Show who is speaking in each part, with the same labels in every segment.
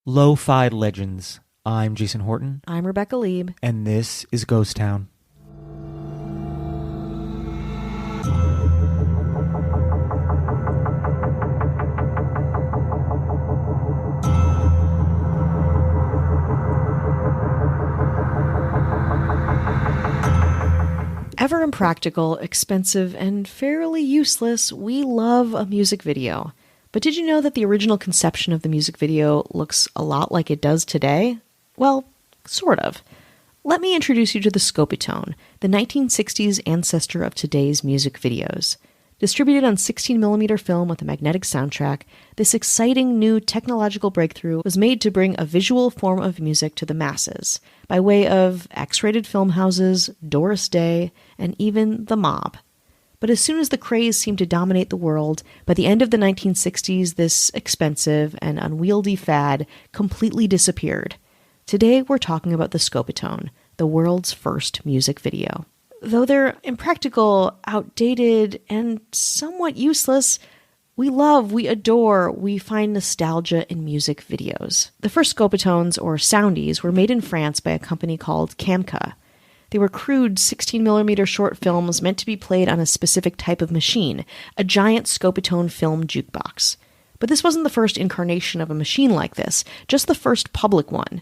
Speaker 1: Lo-Fi Legends. I'm Jason Horton.
Speaker 2: I'm Rebecca Lieb.
Speaker 1: And this is Ghost Town.
Speaker 2: Ever impractical, expensive, and fairly useless, we love a music video. But did you know that the original conception of the music video looks a lot like it does today? Well, sort of. Let me introduce you to the Scoptione, the 1960s ancestor of today's music videos. Distributed on 16mm film with a magnetic soundtrack, this exciting new technological breakthrough was made to bring a visual form of music to the masses, by way of X-rated film houses, Doris Day, and even the mob. But as soon as the craze seemed to dominate the world, by the end of the 1960s, this expensive and unwieldy fad completely disappeared. Today, we're talking about the Scoptione, the world's first music video. Though they're impractical, outdated, and somewhat useless, we love, we adore, we find nostalgia in music videos. The first Scopitones, or soundies, were made in France by a company called Camca. They were crude 16mm short films meant to be played on a specific type of machine, a giant Scopitone film jukebox. But this wasn't the first incarnation of a machine like this, just the first public one.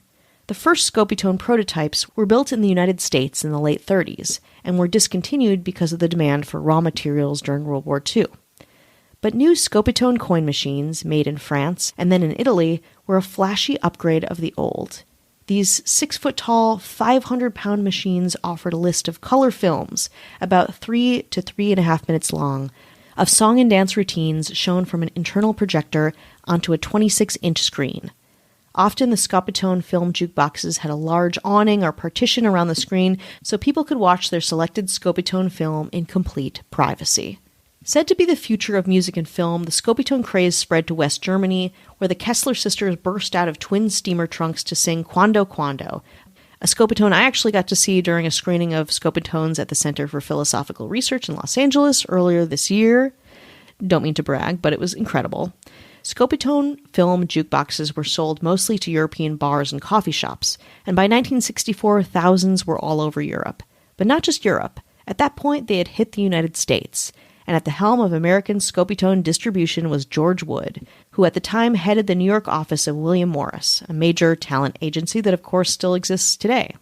Speaker 2: The first Scopitone prototypes were built in the United States in the late 30s, and were discontinued because of the demand for raw materials during World War II. But new Scopitone coin machines, made in France and then in Italy, were a flashy upgrade of the old. These 6-foot-tall, 500-pound machines offered a list of color films, about 3 to 3.5 minutes long, of song and dance routines shown from an internal projector onto a 26-inch screen. Often the Scopitone film jukeboxes had a large awning or partition around the screen so people could watch their selected Scopitone film in complete privacy. Said to be the future of music and film, the Scopitone craze spread to West Germany, where the Kessler sisters burst out of twin steamer trunks to sing Quando Quando, a Scopitone I actually got to see during a screening of Scopitones at the Center for Philosophical Research in Los Angeles earlier this year. Don't mean to brag, but it was incredible. Scopitone film jukeboxes were sold mostly to European bars and coffee shops, and by 1964, thousands were all over Europe. But not just Europe. At that point, they had hit the United States, and at the helm of American Scopitone distribution was George Wood, who at the time headed the New York office of William Morris, a major talent agency that of course still exists today.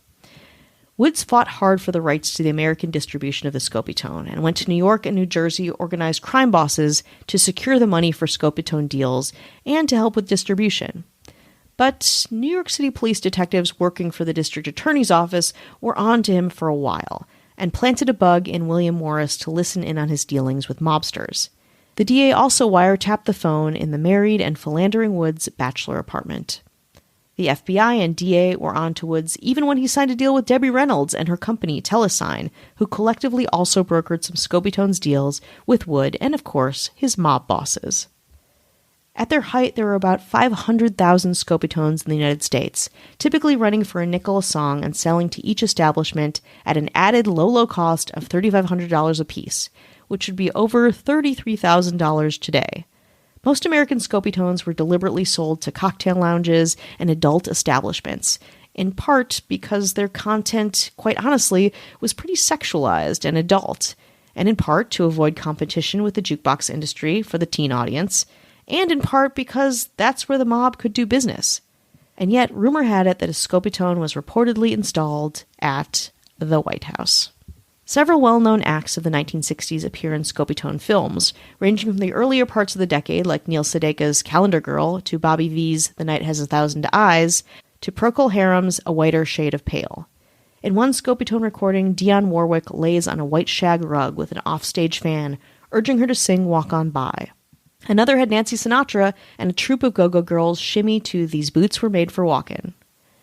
Speaker 2: Woods fought hard for the rights to the American distribution of the Scopitone and went to New York and New Jersey organized crime bosses to secure the money for Scopitone deals and to help with distribution. But New York City police detectives working for the district attorney's office were on to him for a while and planted a bug in William Morris to listen in on his dealings with mobsters. The DA also wiretapped the phone in the married and philandering Woods' bachelor apartment. The FBI and DA were on to Woods even when he signed a deal with Debbie Reynolds and her company, Telesign, who collectively also brokered some Scopitones deals with Wood and, of course, his mob bosses. At their height, there were about 500,000 Scopitones in the United States, typically running for a nickel a song and selling to each establishment at an added low cost of $3,500 apiece, which would be over $33,000 today. Most American Scopitones were deliberately sold to cocktail lounges and adult establishments, in part because their content, quite honestly, was pretty sexualized and adult, and in part to avoid competition with the jukebox industry for the teen audience, and in part because that's where the mob could do business. And yet, rumor had it that a Scopitone was reportedly installed at the White House. Several well-known acts of the 1960s appear in Scopitone films, ranging from the earlier parts of the decade, like Neil Sedaka's Calendar Girl, to Bobby V's The Night Has 1,000 Eyes, to Procol Harum's A Whiter Shade of Pale. In one Scopitone recording, Dionne Warwick lays on a white shag rug with an offstage fan, urging her to sing Walk On By. Another had Nancy Sinatra and a troupe of go-go girls shimmy to These Boots Were Made for Walkin'.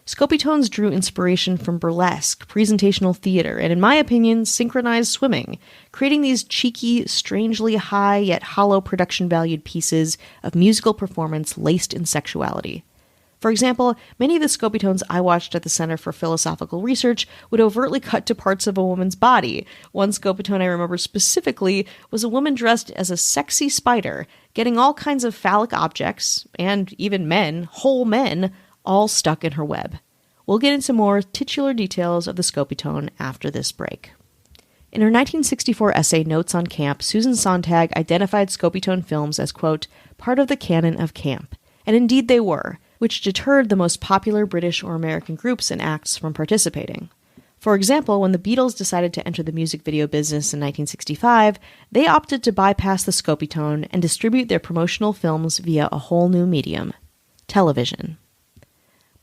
Speaker 2: Scopitones drew inspiration from burlesque, presentational theater, and in my opinion, synchronized swimming, creating these cheeky, strangely high yet hollow production-valued pieces of musical performance laced in sexuality. For example, many of the Scopitones I watched at the Center for Philosophical Research would overtly cut to parts of a woman's body. One Scopitone I remember specifically was a woman dressed as a sexy spider, getting all kinds of phallic objects, and even men, whole men, all stuck in her web. We'll get into more titular details of the Scopitone after this break. In her 1964 essay Notes on Camp, Susan Sontag identified Scopitone films as, quote, part of the canon of camp. And indeed they were, which deterred the most popular British or American groups and acts from participating. For example, when the Beatles decided to enter the music video business in 1965, they opted to bypass the Scopitone and distribute their promotional films via a whole new medium, television.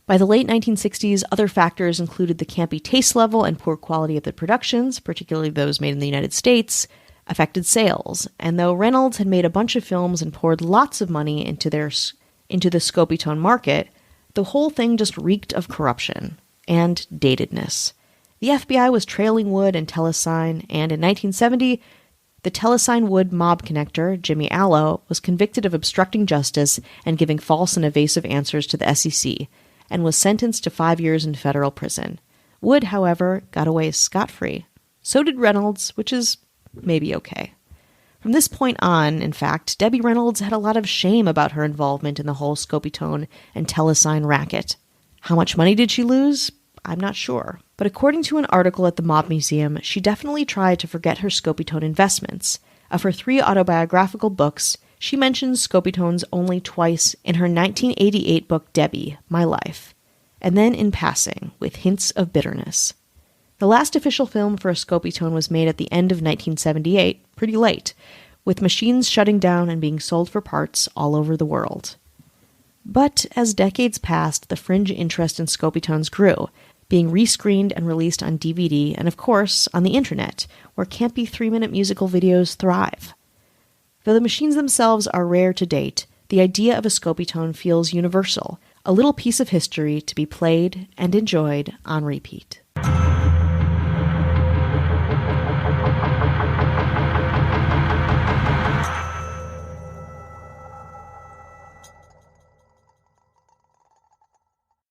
Speaker 2: By the late 1960s, other factors included the campy taste level and poor quality of the productions, particularly those made in the United States, affected sales. And though Reynolds had made a bunch of films and poured lots of money into the Scopitone market, the whole thing just reeked of corruption and datedness. The FBI was trailing Wood and Telesign, and in 1970, the Telesign Wood mob connector, Jimmy Allo, was convicted of obstructing justice and giving false and evasive answers to the SEC, and was sentenced to 5 years in federal prison. Wood, however, got away scot-free. So did Reynolds, which is maybe okay. From this point on, in fact, Debbie Reynolds had a lot of shame about her involvement in the whole Scopitone and Telesign racket. How much money did she lose? I'm not sure. But according to an article at the Mob Museum, she definitely tried to forget her Scopitone investments. Of her 3 autobiographical books, she mentions Scopitones only twice in her 1988 book Debbie, My Life, and then in passing, with hints of bitterness. The last official film for a Scopitone was made at the end of 1978, pretty late, with machines shutting down and being sold for parts all over the world. But as decades passed, the fringe interest in Scopitones grew, being rescreened and released on DVD and, of course, on the internet, where campy 3-minute musical videos thrive. Though the machines themselves are rare to date, the idea of a Scopitone feels universal, a little piece of history to be played and enjoyed on repeat.